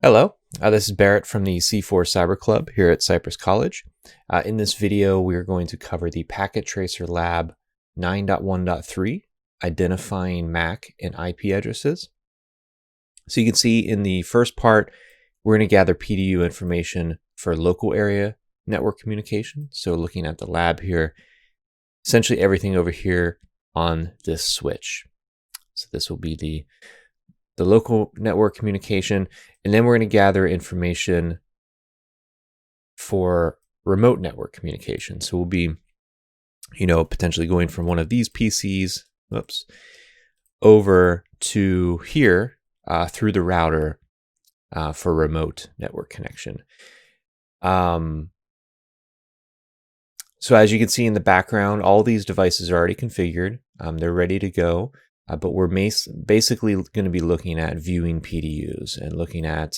Hello, this is Barrett from the C4 Cyber Club here at Cypress College. In this video, we are going to cover the Packet Tracer Lab 9.1.3, identifying MAC and IP addresses. So you can see in the first part, we're going to gather PDU information for local area network communication. So looking at the lab here, essentially everything over here on this switch. So this will be the local network communication, and then we're going to gather information for remote network communication. So we'll be, potentially going from one of these PCs, over to here through the router for remote network connection. So as you can see in the background, all these devices are already configured. They're ready to go. But we're basically going to be looking at viewing PDUs and looking at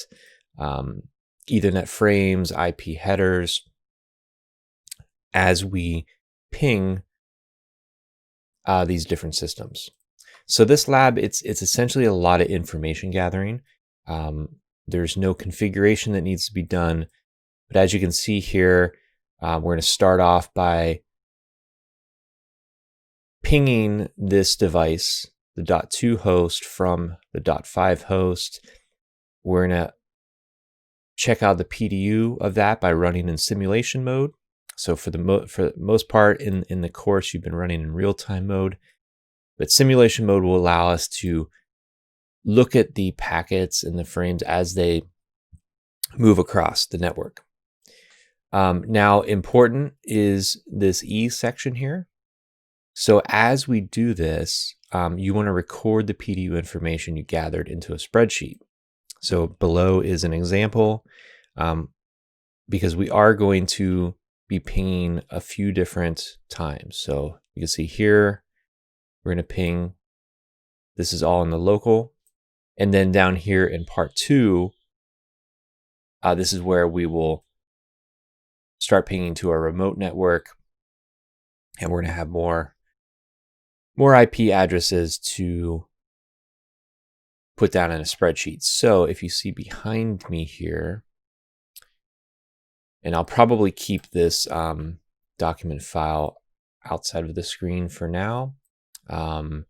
Ethernet frames, IP headers, as we ping these different systems. So this lab, it's essentially a lot of information gathering. There's no configuration that needs to be done. But as you can see here, we're going to start off by pinging this device, the .2 host from the .5 host. We're going to check out the PDU of that by running in simulation mode. So for the most part in the course, you've been running in real-time mode, but simulation mode will allow us to look at the packets and the frames as they move across the network. Now, important is this E section here. So as we do this, you want to record the PDU information you gathered into a spreadsheet. So below is an example, because we are going to be pinging a few different times. So you can see here, we're going to ping, this is all in the local. And then down here in part 2, this is where we will start pinging to our remote network. And we're going to have more IP addresses to put down in a spreadsheet. So if you see behind me here, and I'll probably keep this document file outside of the screen for now, but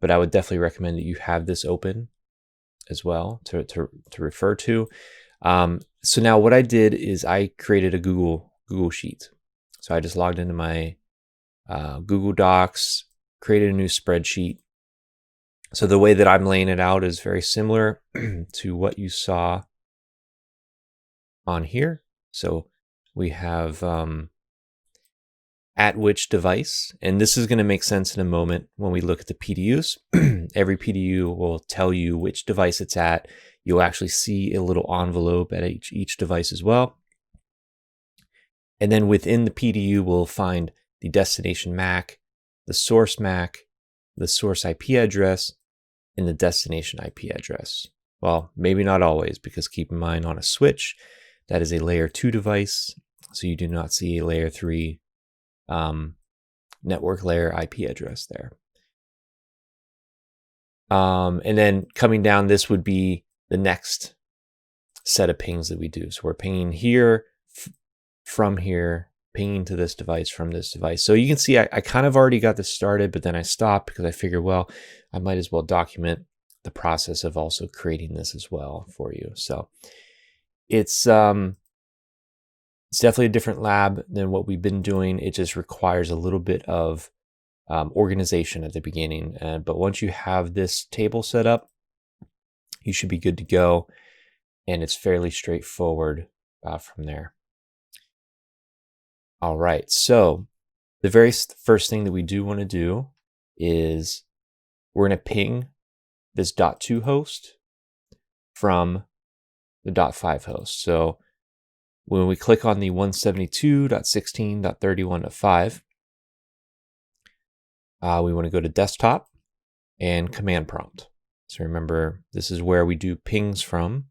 I would definitely recommend that you have this open as well to refer to. So now what I did is I created a Google Sheet. So I just logged into my Google Docs, created a new spreadsheet. So the way that I'm laying it out is very similar to what you saw on here. So we have at which device, and this is going to make sense in a moment when we look at the PDUs. Every PDU will tell you which device it's at. You'll actually see a little envelope at each device as well. And then within the PDU, we'll find the destination MAC, the source MAC, the source IP address, and the destination IP address. Well, maybe not always, because keep in mind on a switch, that is a layer 2 device, so you do not see a layer 3 network layer IP address there. And then coming down, this would be the next set of pings that we do. So we're pinging here, from here, pinging to this device from this device. So you can see I kind of already got this started, but then I stopped because I figured, well, I might as well document the process of also creating this as well for you. So it's definitely a different lab than what we've been doing. It just requires a little bit of organization at the beginning. But once you have this table set up, you should be good to go. And it's fairly straightforward from there. All right, so the very first thing that we do want to do is we're going to ping this .2 host from the .5 host. So when we click on the 172.16.31.5, we want to go to desktop and command prompt. So remember, this is where we do pings from.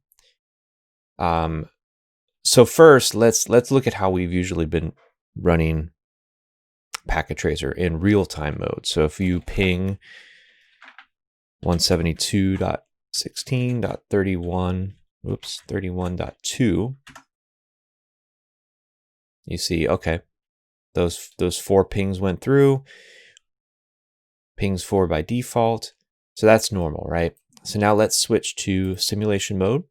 So first, let's look at how we've usually been running Packet Tracer in real-time mode. So if you ping 172.16.31 whoops, 31.2, you see, okay, those 4 pings went through, pings 4 by default. So that's normal, right? So now let's switch to simulation mode.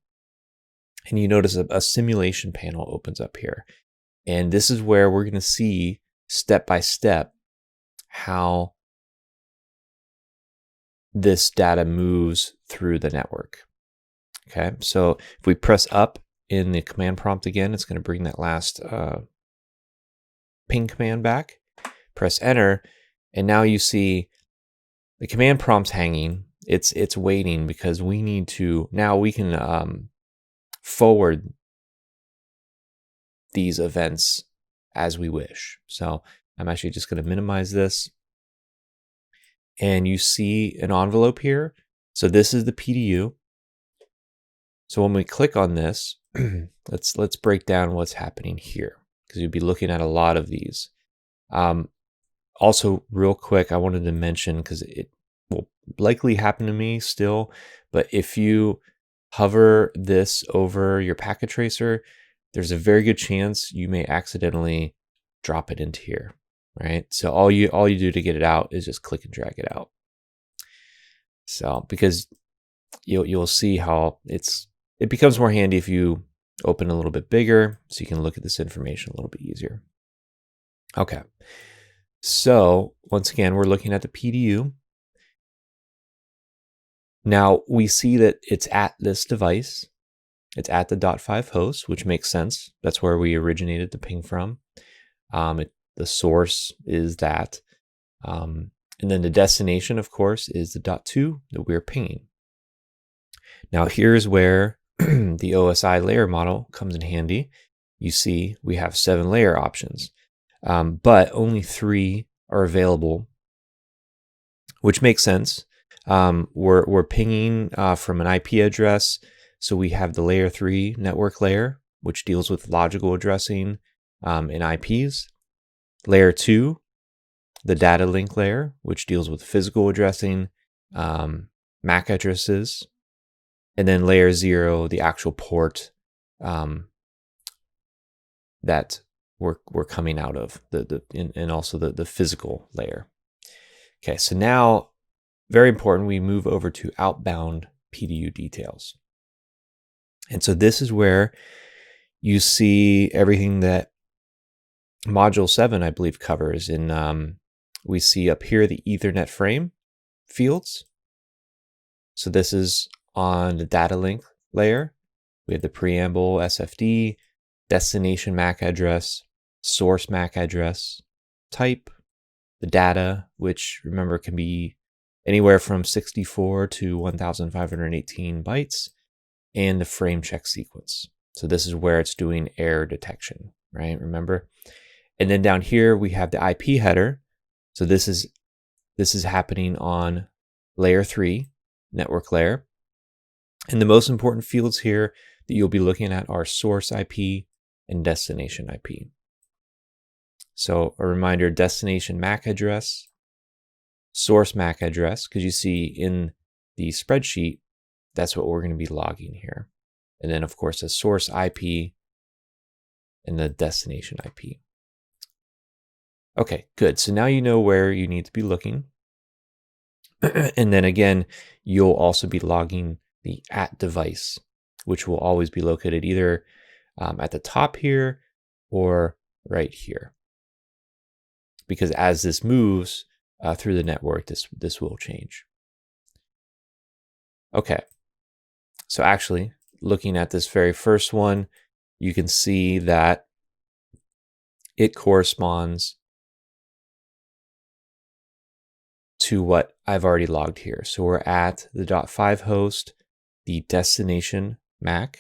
And you notice a simulation panel opens up here. And this is where we're going to see step by step how this data moves through the network. Okay, so if we press up in the command prompt again, it's going to bring that last ping command back. Press enter, and now you see the command prompt's hanging. It's waiting because we need to, now we can forward these events as we wish. So I'm actually just going to minimize this. And you see an envelope here. So this is the PDU. So when we click on this, let's break down what's happening here, because you'll be looking at a lot of these. Also, real quick, I wanted to mention, because it will likely happen to me still, but if you hover this over your packet tracer, there's a very good chance you may accidentally drop it into here, right? So all you do to get it out is just click and drag it out. So because you'll see how it becomes more handy if you open a little bit bigger, so you can look at this information a little bit easier. Okay, so once again, we're looking at the PDU. Now we see that it's at this device. It's at the .5 host, which makes sense. That's where we originated the ping from. The source is that. And then the destination, of course, is the .2 that we're pinging. Now here's where the OSI layer model comes in handy. You see we have 7 layer options, but only 3 are available, which makes sense. We're pinging from an IP address. So we have the layer 3 network layer, which deals with logical addressing in IPs. Layer 2, the data link layer, which deals with physical addressing, MAC addresses. And then layer 0, the actual port that we're coming out of, and also the physical layer. Okay, so now, very important, we move over to outbound PDU details. And so this is where you see everything that Module 7, I believe, covers. And we see up here the Ethernet frame fields. So this is on the data link layer. We have the preamble, SFD, destination MAC address, source MAC address, type, the data, which, remember, can be anywhere from 64 to 1,518 bytes, and the frame check sequence. So this is where it's doing error detection, right? Remember? And then down here we have the IP header. So this is happening on layer 3, network layer. And the most important fields here that you'll be looking at are source IP and destination IP. So a reminder, destination MAC address, source MAC address, because you see in the spreadsheet, that's what we're going to be logging here. And then, of course, the source IP and the destination IP. Okay, good. So now you know where you need to be looking. And then again, you'll also be logging the at device, which will always be located either at the top here or right here. Because as this moves through the network, this will change. Okay. So actually, looking at this very first one, you can see that it corresponds to what I've already logged here. So we're at the .5 host. The destination MAC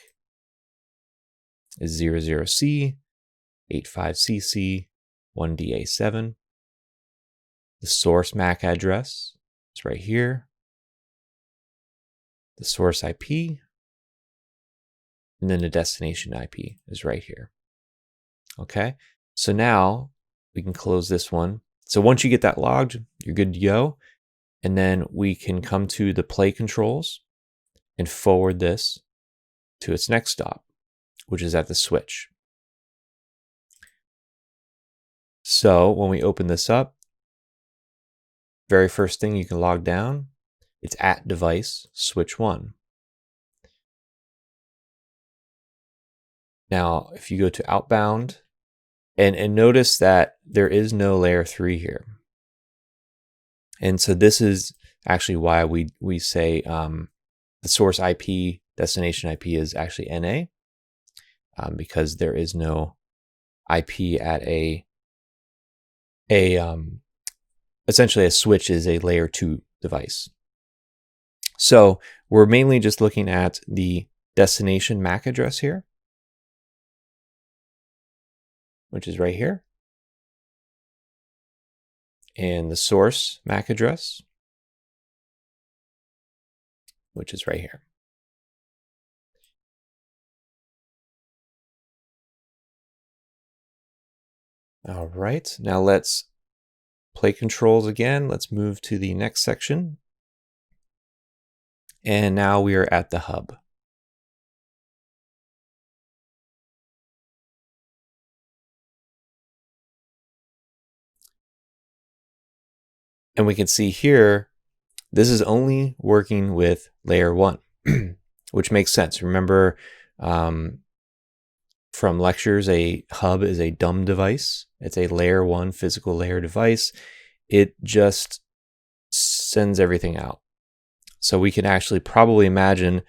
is 00C, 85CC, 1DA7. The source MAC address is right here. The source IP, and then the destination IP is right here. Okay, so now we can close this one. So once you get that logged, you're good to go. And then we can come to the play controls and forward this to its next stop, which is at the switch. So when we open this up, very first thing you can log down, it's at device switch 1. Now, if you go to outbound, and notice that there is no layer 3 here. And so this is actually why we say the source IP, destination IP is actually NA, because there is no IP at essentially a switch is a layer 2 device. So we're mainly just looking at the destination MAC address here, which is right here, and the source MAC address, which is right here. All right, now let's play controls again. Let's move to the next section. And now we are at the hub. And we can see here, this is only working with layer 1, which makes sense. Remember from lectures, a hub is a dumb device. It's a layer 1 physical layer device. It just sends everything out. So we can actually probably imagine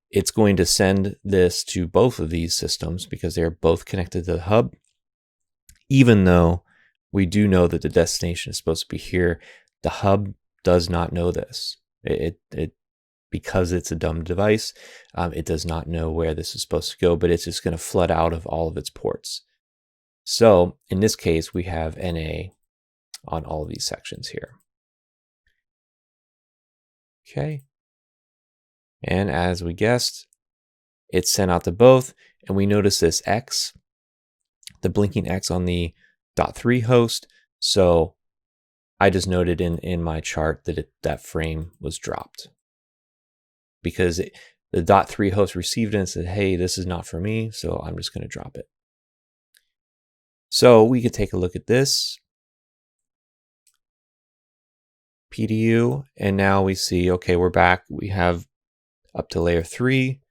it's going to send this to both of these systems because they're both connected to the hub, even though we do know that the destination is supposed to be here. The hub does not know this. Because it's a dumb device, it does not know where this is supposed to go, but it's just going to flood out of all of its ports. So in this case, we have NA on all of these sections here. Okay. And as we guessed, it's sent out to both, and we notice this X, the blinking X on the .3 host. So I just noted in my chart that that frame was dropped because the .3 host received it and said, hey, this is not for me, so I'm just going to drop it. So we could take a look at this PDU, and now we see, okay, we're back. We have up to layer 3.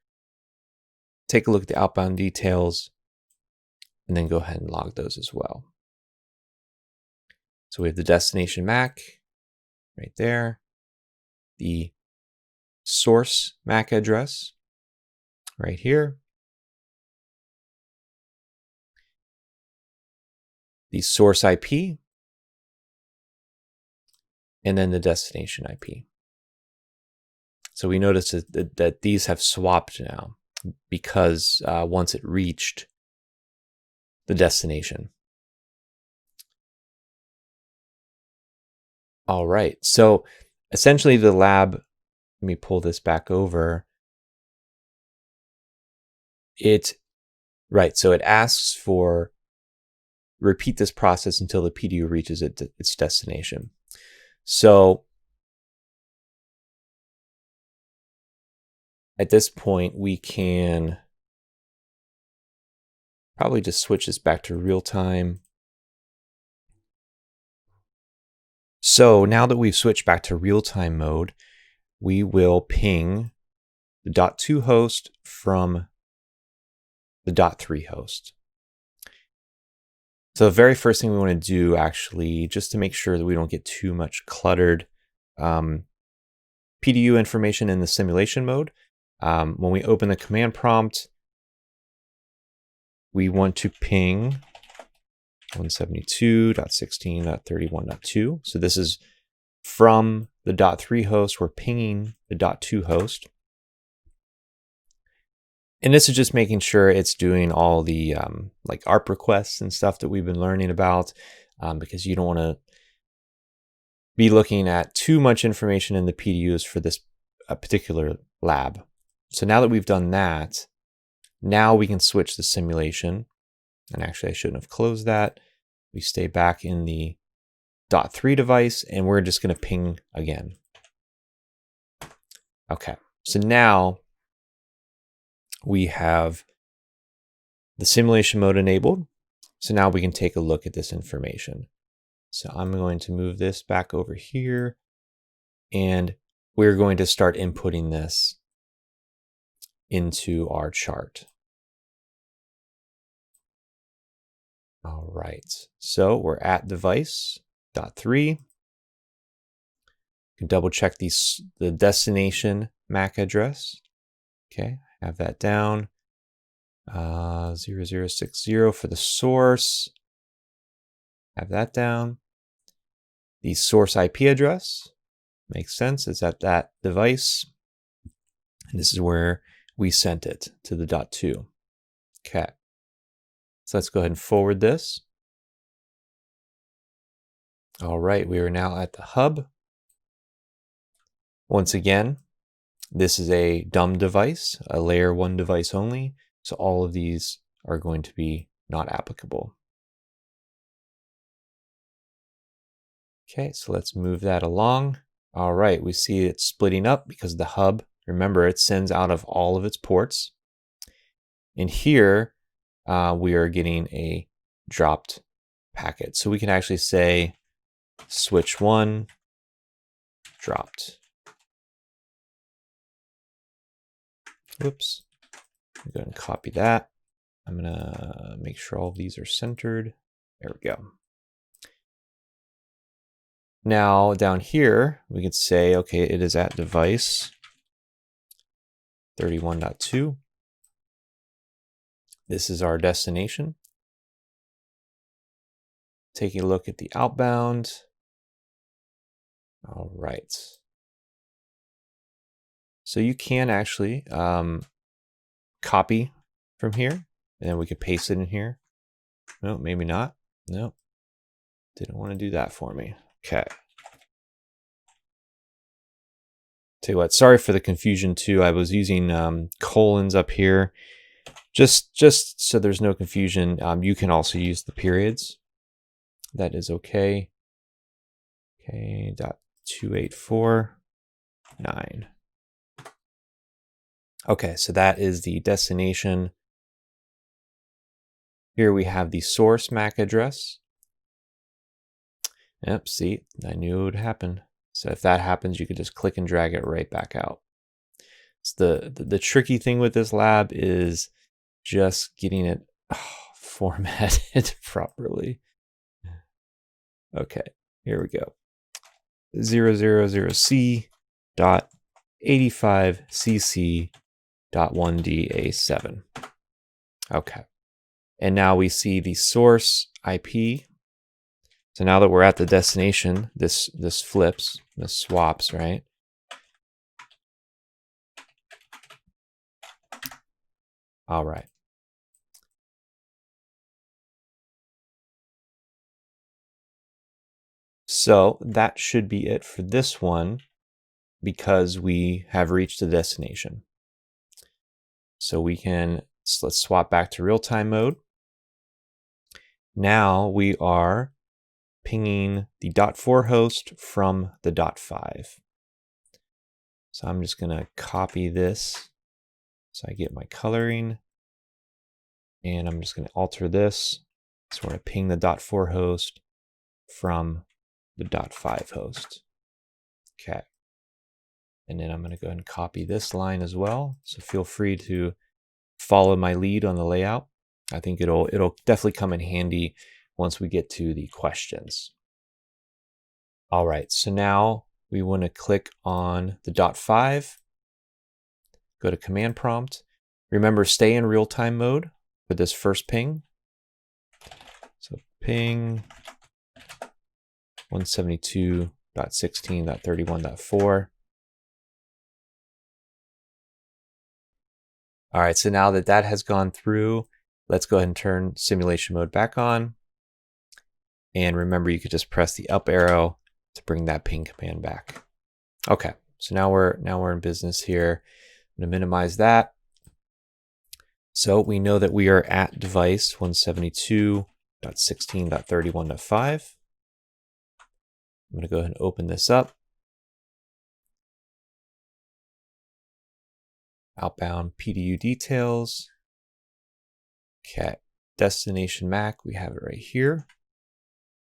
Take a look at the outbound details, and then go ahead and log those as well. So we have the destination MAC right there, the source MAC address right here, the source IP, and then the destination IP. So we notice that these have swapped now because once it reached the destination. All right, so essentially the lab, let me pull this back over. So it asks for repeat this process until the PDU reaches its destination. So at this point, we can probably just switch this back to real time. So now that we've switched back to real-time mode, we will ping the .2 host from the .3 host. So the very first thing we want to do, actually, just to make sure that we don't get too much cluttered PDU information in the simulation mode, when we open the command prompt, we want to ping 172.16.31.2. So this is from the .3 host. We're pinging the .2 host. And this is just making sure it's doing all the like ARP requests and stuff that we've been learning about, because you don't want to be looking at too much information in the PDUs for this particular lab. So now that we've done that, now we can switch the simulation. And actually, I shouldn't have closed that. We stay back in the .3 device, and we're just going to ping again. Okay, so now we have the simulation mode enabled. So now we can take a look at this information. So I'm going to move this back over here, and we're going to start inputting this into our chart. All right, so we're at device.3. You can double check the destination MAC address. Okay, have that down. 0060 for the source. Have that down. The source IP address makes sense. It's at that device. And this is where we sent it to the .2. Okay. So let's go ahead and forward this. All right, we are now at the hub. Once again, this is a dumb device, a layer 1 device only. So all of these are going to be not applicable. Okay, so let's move that along. All right, we see it splitting up because the hub, remember, it sends out of all of its ports. And here we are getting a dropped packet. So we can actually say switch 1 dropped. Whoops. I'm going to copy that. I'm going to make sure all of these are centered. There we go. Now down here, we could say, okay, it is at device 31.2. This is our destination. Taking a look at the outbound. All right. So you can actually copy from here, and then we could paste it in here. No, maybe not. No, didn't want to do that for me. Okay. Tell you what, sorry for the confusion too. I was using colons up here. Just so there's no confusion, you can also use the periods. That is okay. Okay, .2849. Okay, so that is the destination. Here we have the source MAC address. Yep, see, I knew it would happen. So if that happens, you could just click and drag it right back out. It's the tricky thing with this lab is just getting it formatted properly. Okay, here we go. 000C.85cc.1DA7. Okay. And now we see the source IP. So now that we're at the destination, this flips, this swaps, right? All right. So that should be it for this one because we have reached the destination. So we can, let's swap back to real-time mode. Now we are pinging the .4 host from the .5. So I'm just going to copy this so I get my coloring. And I'm just going to alter this. So we're going to ping the .4 host from the .5 host. Okay. And then I'm going to go ahead and copy this line as well. So feel free to follow my lead on the layout. I think it'll definitely come in handy once we get to the questions. All right, so now we want to click on the .5, go to command prompt. Remember, stay in real-time mode for this first ping. So ping 172.16.31.4. All right, so now that that has gone through, let's go ahead and turn simulation mode back on. And remember, you could just press the up arrow to bring that ping command back. Okay, so now we're in business here. I'm going to minimize that. So we know that we are at device 172.16.31.5. I'm going to go ahead and open this up. outbound PDU details. Okay, destination MAC, we have it right here.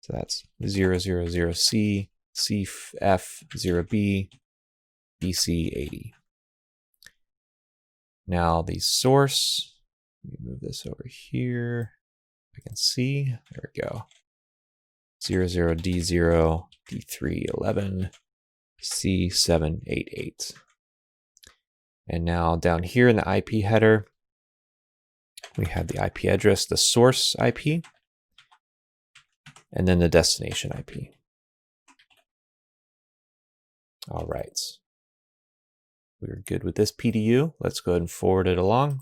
So that's 000C, CF0B, BC80. Now the source, let me move this over here. I can see, there we go. 00D0, D311, C788. And now down here in the IP header, we have the IP address, the source IP, and then the destination IP. All right. We're good with this PDU. Let's go ahead and forward it along.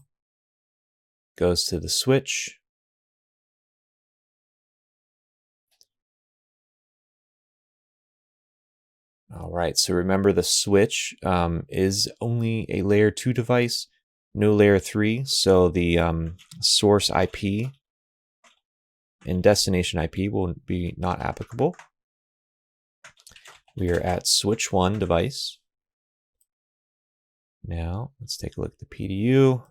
Goes to the switch. All right, so remember the switch is only a layer 2 device, no layer 3. So the source IP and destination IP will be not applicable. We are at switch 1 device. Now let's take a look at the PDU.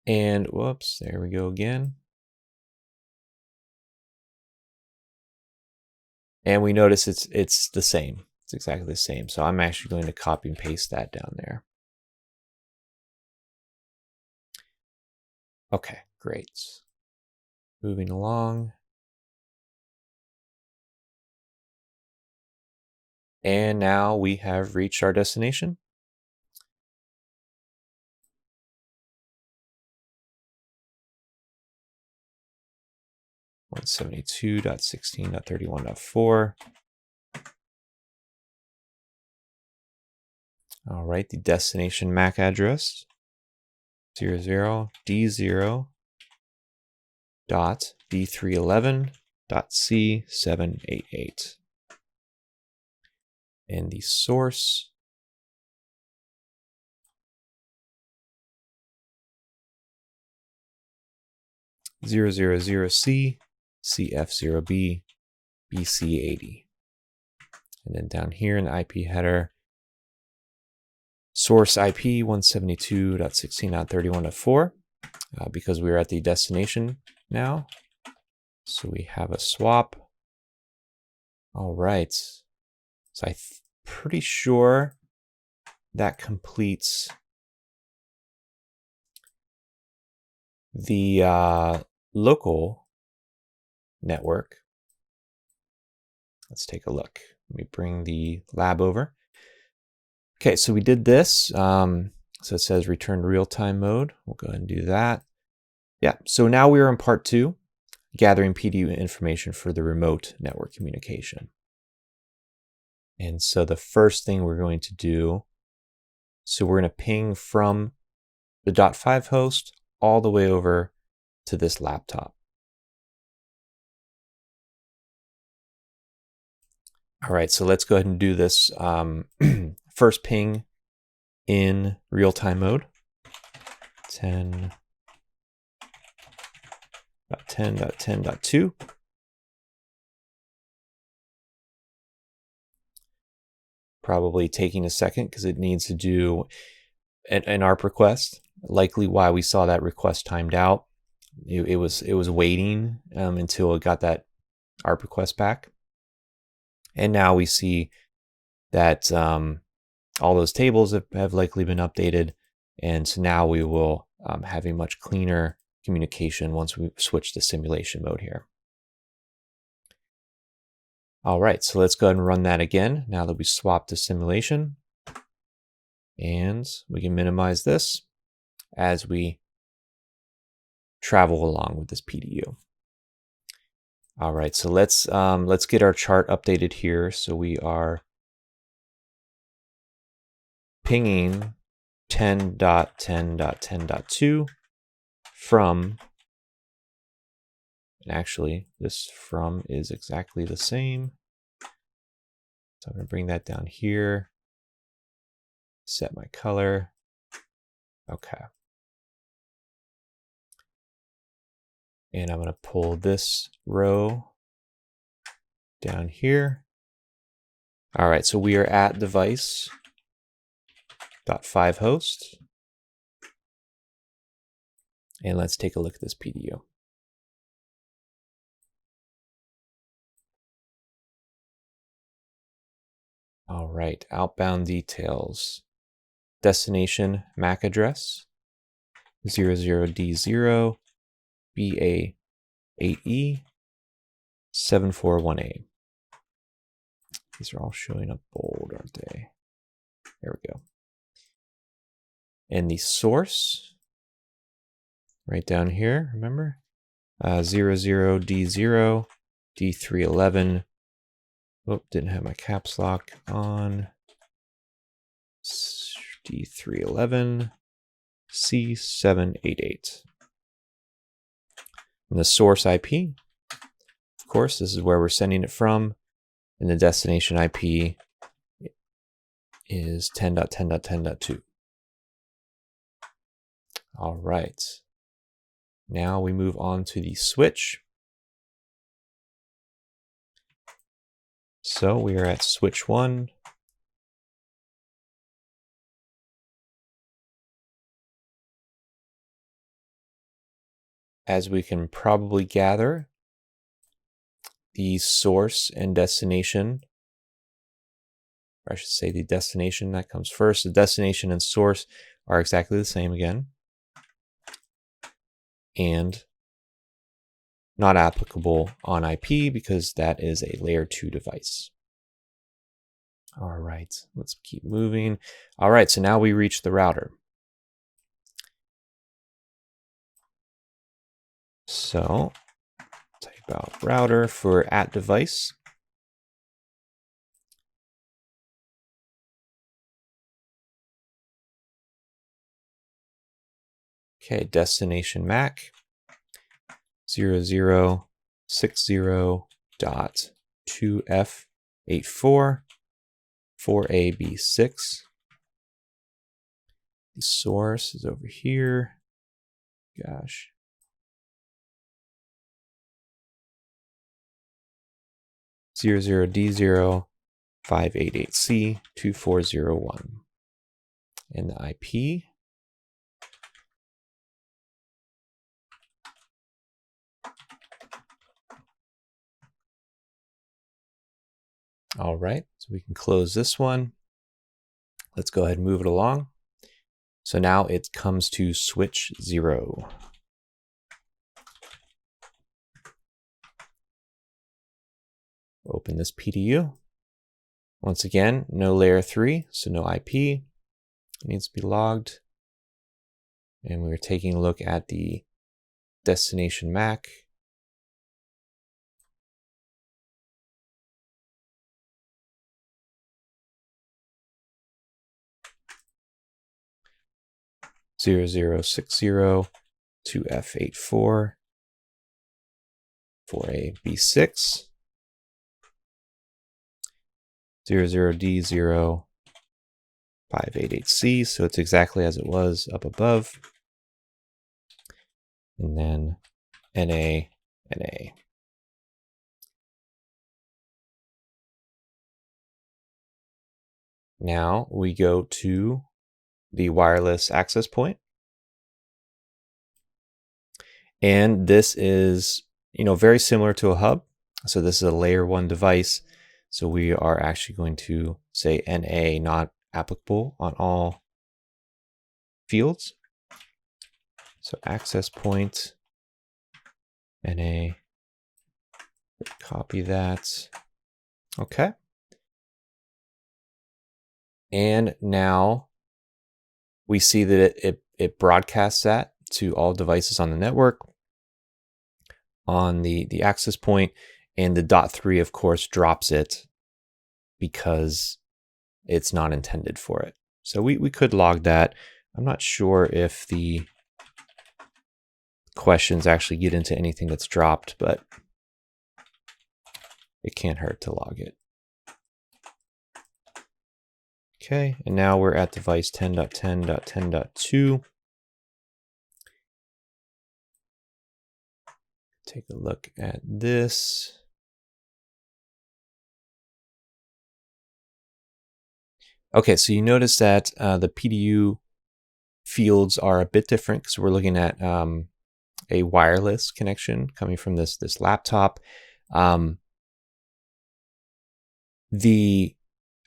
And whoops, there we go again. And we notice it's the same. It's exactly the same. So I'm actually going to copy and paste that down there. Okay, great. Moving along. And now we have reached our destination. .172.16.31.4. All right, the destination MAC address 00D0.D311.C788. And the source .000C, CF0B, BC80. And then down here in the IP header, source IP 172.16.31.4, because we're at the destination now. So we have a swap. All right. So I'm pretty sure that completes the local network. Let's take a look. Let me bring the lab over. Okay, so we did this. So it says return to real-time mode. We'll go ahead and do that. Yeah, so now we are in part 2, gathering PDU information for the remote network communication. And so the first thing we're going to do, so we're going to ping from the .5 host all the way over to this laptop. All right, so let's go ahead and do this. First ping in real-time mode. 10.10.10.2. Probably taking a second because it needs to do an ARP request. Likely why we saw that request timed out. It was waiting until it got that ARP request back. And now we see that all those tables have likely been updated. And so now we will have a much cleaner communication once we switch to simulation mode here. All right, so let's go ahead and run that again now that we swapped to simulation. And we can minimize this as we travel along with this PDU. All right, so let's get our chart updated here. So we are pinging 10.10.10.2 from, and actually this from is exactly the same. So I'm going to bring that down here, set my color. Okay. And I'm going to pull this row down here. All right, so we are at device.5 host. And let's take a look at this PDU. All right, outbound details. Destination MAC address 00D0 BA8E 741A. These are all showing up bold, aren't they? There we go. And the source, right down here, remember? 00D0 D311. Oh, didn't have my caps lock on. D311 C788. And the source IP, of course, this is where we're sending it from. And the destination IP is 10.10.10.2. All right. Now we move on to the switch. So we are at switch 1. As we can probably gather, the source and destination, or I should say the destination that comes first, the destination and source are exactly the same again, and not applicable on IP because that is a layer 2 device. All right, let's keep moving. All right, so now we reach the router. So type out router for at device. Okay, destination MAC 0060.2F84 4AB6. The source is over here. Gosh. D0 588C 2401. And the IP all right, so we can close this one. Let's go ahead and move it along. So now it comes to switch 0. Open this PDU. Once again, no layer 3, so no IP. It needs to be logged. And we're taking a look at the destination MAC. (0060) to F84 4AB6 00D0 588C, so it's exactly as it was up above. And then NA. Now we go to the wireless access point. And this is, very similar to a hub. So this is a layer 1 device. So we are actually going to say NA, not applicable on all fields. So access point, NA, copy that. Okay. And now we see that it broadcasts that to all devices on the network on the access point, and the .3 of course drops it because it's not intended for it. So we could log that. I'm not sure if the questions actually get into anything that's dropped, but it can't hurt to log it. Okay, and now we're at device 10.10.10.2. Take a look at this. Okay, so you notice that the PDU fields are a bit different because we're looking at a wireless connection coming from this laptop. The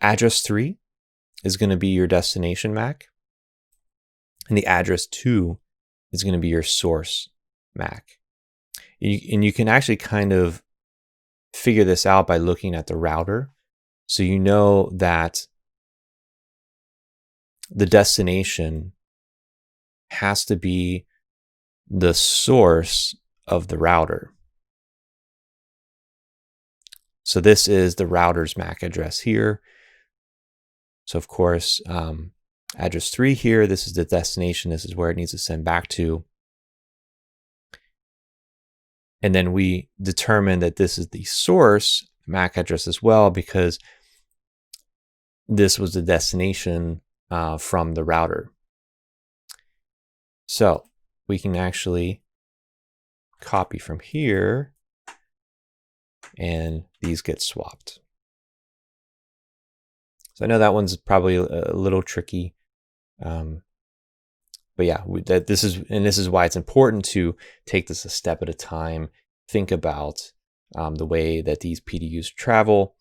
address 3 is going to be your destination MAC, and the address 2 is going to be your source MAC. And you can actually kind of figure this out by looking at the router. So you know that the destination has to be the source of the router. So this is the router's MAC address here. So of course, address 3 here, this is the destination. This is where it needs to send back to. And then we determine that this is the source MAC address as well, because this was the destination from the router. So we can actually copy from here, and these get swapped. So I know that one's probably a little tricky, but yeah, this is why it's important to take this a step at a time. Think about the way that these PDUs travel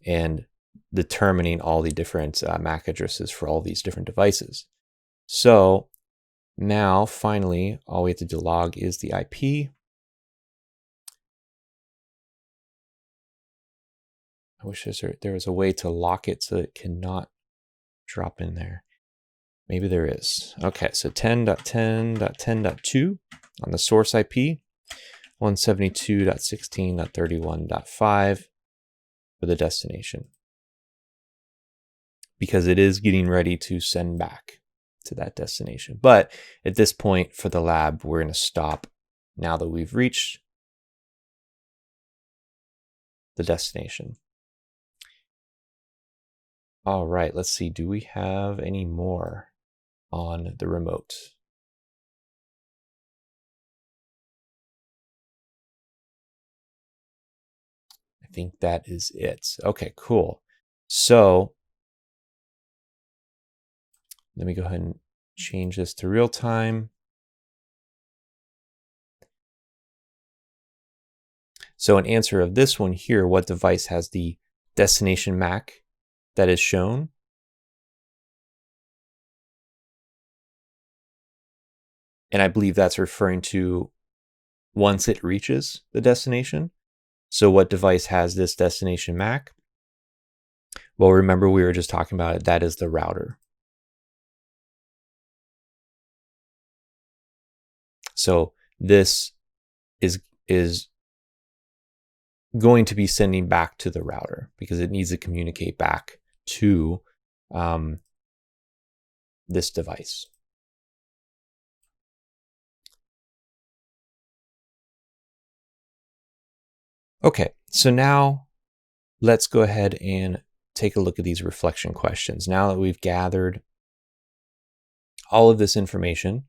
and determining all the different MAC addresses for all these different devices. So now, finally, all we have to do log is the IP. I wish there was a way to lock it so it cannot drop in there. Maybe there is. Okay, so 10.10.10.2 on the source IP, 172.16.31.5 for the destination, because it is getting ready to send back to that destination. But at this point for the lab, we're going to stop now that we've reached the destination. All right, let's see. Do we have any more on the remote? I think that is it. Okay, cool. So let me go ahead and change this to real time. So in answer of this one here, what device has the destination MAC that is shown? And I believe that's referring to once it reaches the destination. So what device has this destination MAC? Well, remember we were just talking about it. That is the router. So this is going to be sending back to the router because it needs to communicate back to this device. Okay, so now let's go ahead and take a look at these reflection questions. Now that we've gathered all of this information.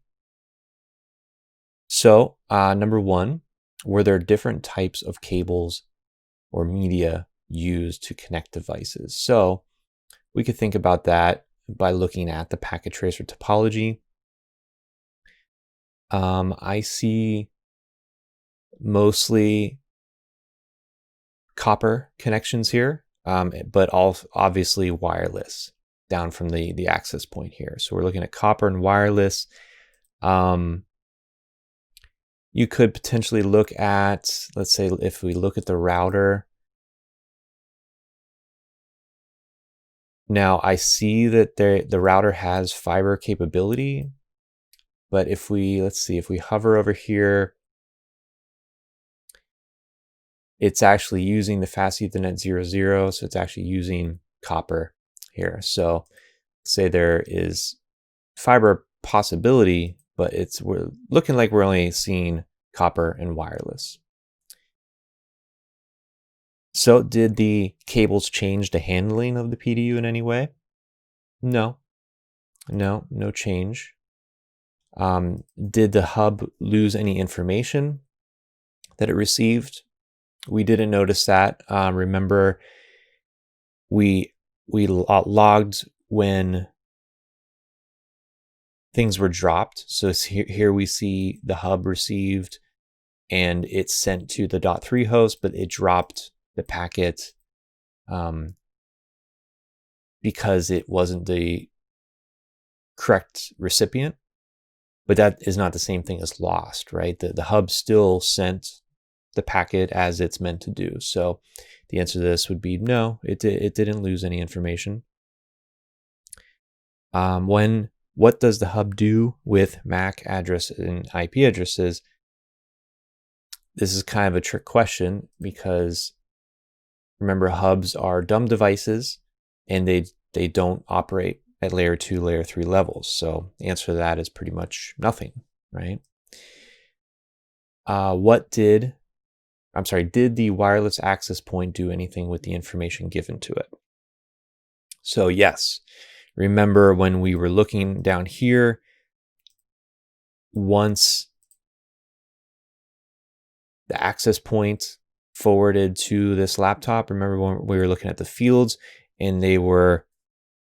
So number 1, were there different types of cables or media used to connect devices? So we could think about that by looking at the packet tracer topology. I see mostly copper connections here, but obviously wireless down from the access point here. So we're looking at copper and wireless. You could potentially look at, let's say, if we look at the router. Now I see that the router has fiber capability, but if we, let's see, if we hover over here, it's actually using the Fast Ethernet 00, so it's actually using copper here. So say there is fiber possibility, but we're looking like we're only seeing copper and wireless. So did the cables change the handling of the PDU in any way? No change. Did the hub lose any information that it received? We didn't notice that. Remember, we logged when things were dropped. So here we see the hub received and it's sent to the .3 host, but it dropped the packet because it wasn't the correct recipient. But that is not the same thing as lost, right? The hub still sent the packet as it's meant to do. So the answer to this would be no, it didn't lose any information. What does the hub do with MAC address and IP addresses? This is kind of a trick question because remember, hubs are dumb devices and they don't operate at layer 2, layer 3 levels. So the answer to that is pretty much nothing, right? Did the wireless access point do anything with the information given to it? So yes, remember when we were looking down here, once the access point forwarded to this laptop, remember when we were looking at the fields and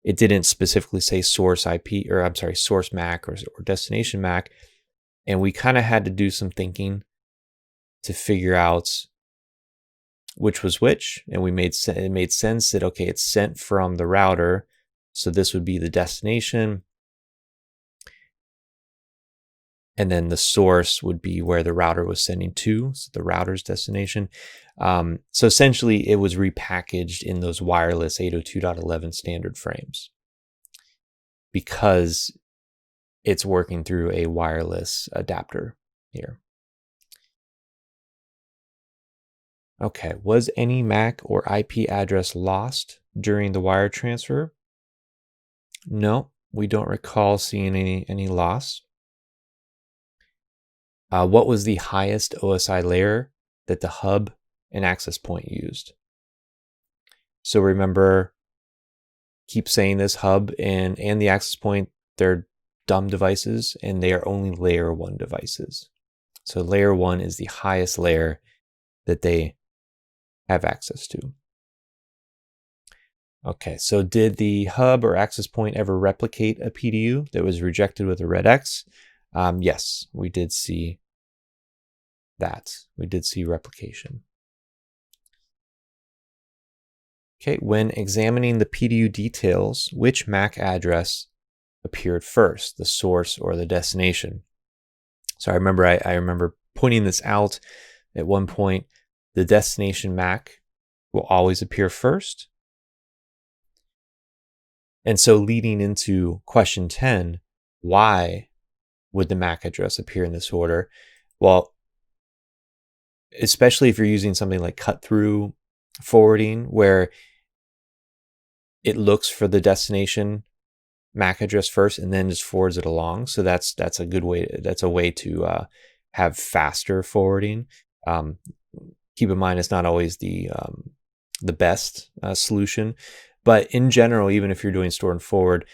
it didn't specifically say source IP, or I'm sorry, source MAC or destination MAC. And we kind of had to do some thinking to figure out which was which. And it made sense that, okay, it's sent from the router. So this would be the destination. And then the source would be where the router was sending to, so the router's destination. So essentially, it was repackaged in those wireless 802.11 standard frames because it's working through a wireless adapter here. Okay, was any MAC or IP address lost during the wire transfer? No, we don't recall seeing any loss. What was the highest OSI layer that the hub and access point used? So remember, keep saying this, hub and the access point, they're dumb devices and they are only layer 1 devices. So layer 1 is the highest layer that they have access to. Okay, so did the hub or access point ever replicate a PDU that was rejected with a red X? Yes, we did see that. We did see replication. Okay, when examining the PDU details, which MAC address appeared first, the source or the destination? So I remember pointing this out at one point. The destination MAC will always appear first. And so leading into question 10, why would the MAC address appear in this order? Well, especially if you're using something like cut-through forwarding, where it looks for the destination MAC address first and then just forwards it along. So that's a good way. That's a way to have faster forwarding. Keep in mind, it's not always the best solution, but in general, even if you're doing store and forward,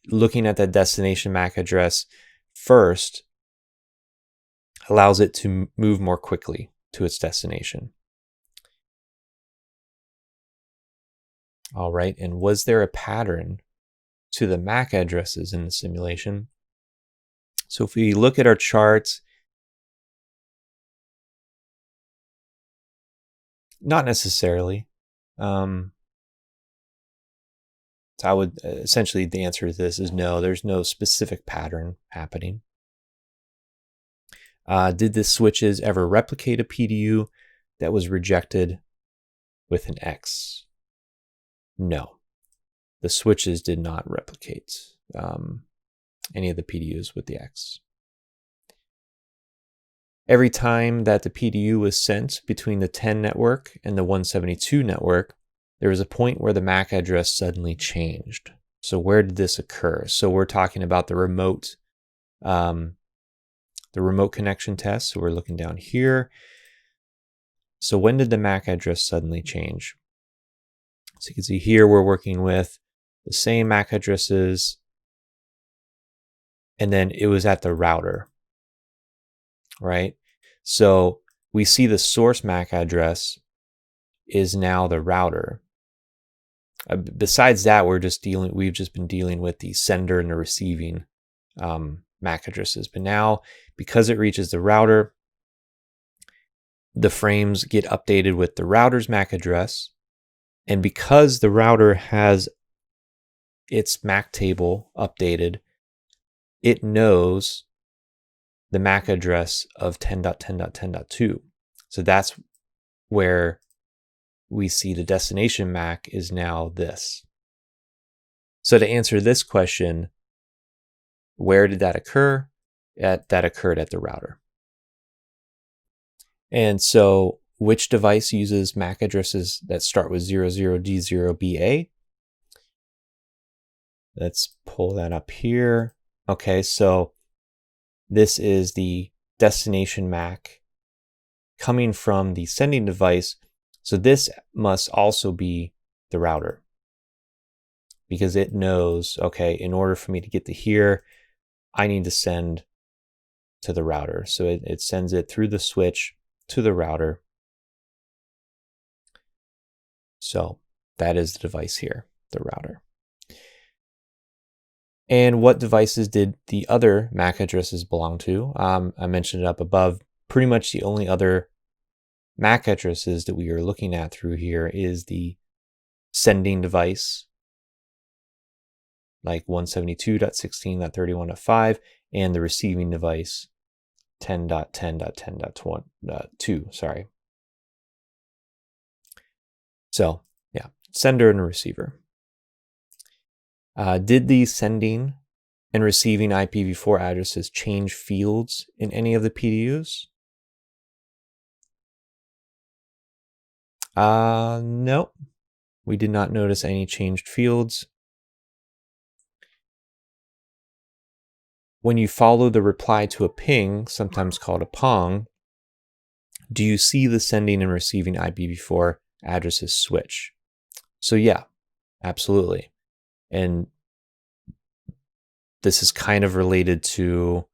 looking at that destination MAC address first allows it to move more quickly to its destination. All right, and was there a pattern to the MAC addresses in the simulation? So if we look at our charts, not necessarily. So I would essentially, the answer to this is no, there's no specific pattern happening. Did the switches ever replicate a PDU that was rejected with an X? No, the switches did not replicate any of the PDUs with the X. Every time that the PDU was sent between the 10 network and the 172 network, there was a point where the MAC address suddenly changed. So where did this occur? So we're talking about the remote connection test. So we're looking down here. So when did the MAC address suddenly change? So you can see here we're working with the same MAC addresses, and then it was at the router, right? So we see the source MAC address is now the router, Besides that, we've just been dealing with the sender and the receiving MAC addresses. But now, because it reaches the router, the frames get updated with the router's MAC address. And because the router has its MAC table updated, it knows the MAC address of 10.10.10.2. So that's where we see the destination MAC is now this. So to answer this question, where did that occur? That occurred at the router. And so which device uses MAC addresses that start with 00D0BA? Let's pull that up here. Okay, so this is the destination MAC coming from the sending device. So this must also be the router, because it knows, okay, in order for me to get to here, I need to send to the router. So it sends it through the switch to the router. So that is the device here, the router. And what devices did the other MAC addresses belong to? I mentioned it up above. Pretty much the only other MAC addresses that we are looking at through here is the sending device, like 172.16.31.5, and the receiving device, 10.10.10.2, sorry. So yeah, sender and receiver. Did the sending and receiving IPv4 addresses change fields in any of the PDUs? No, we did not notice any changed fields. When you follow the reply to a ping, sometimes called a pong, do you see the sending and receiving IPv4 addresses switch? So yeah, absolutely. And this is kind of related to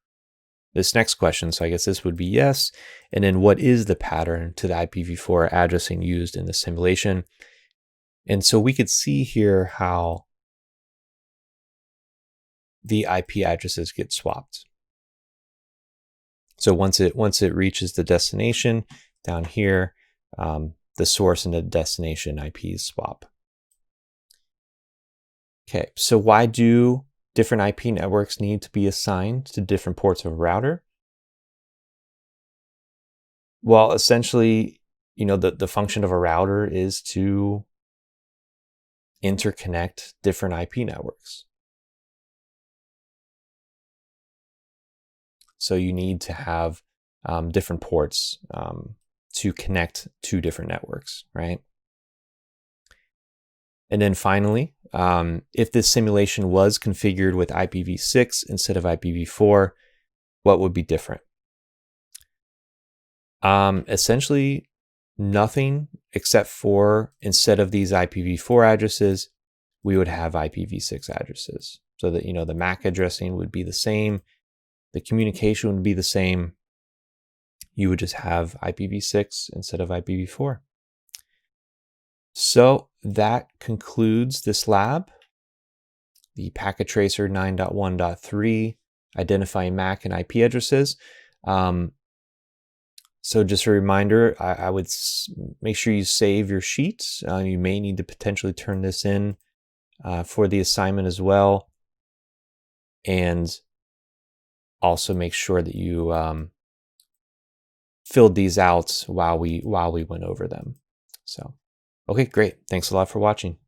this next question. So I guess this would be yes. And then what is the pattern to the IPv4 addressing used in the simulation? And so we could see here how the IP addresses get swapped. So once it reaches the destination down here, the source and the destination IPs swap. Okay, so why do different IP networks need to be assigned to different ports of a router? Well, essentially, the function of a router is to interconnect different IP networks. So you need to have different ports to connect to different networks, right? And then finally, if this simulation was configured with IPv6 instead of IPv4, what would be different? Essentially nothing, except for instead of these IPv4 addresses, we would have IPv6 addresses. So that, the MAC addressing would be the same, the communication would be the same. You would just have IPv6 instead of IPv4. So that concludes this lab, the Packet Tracer 9.1.3, identifying MAC and IP addresses. So just a reminder, I would make sure you save your sheets. You may need to potentially turn this in for the assignment as well. And also make sure that you filled these out while we went over them. So, okay, great. Thanks a lot for watching.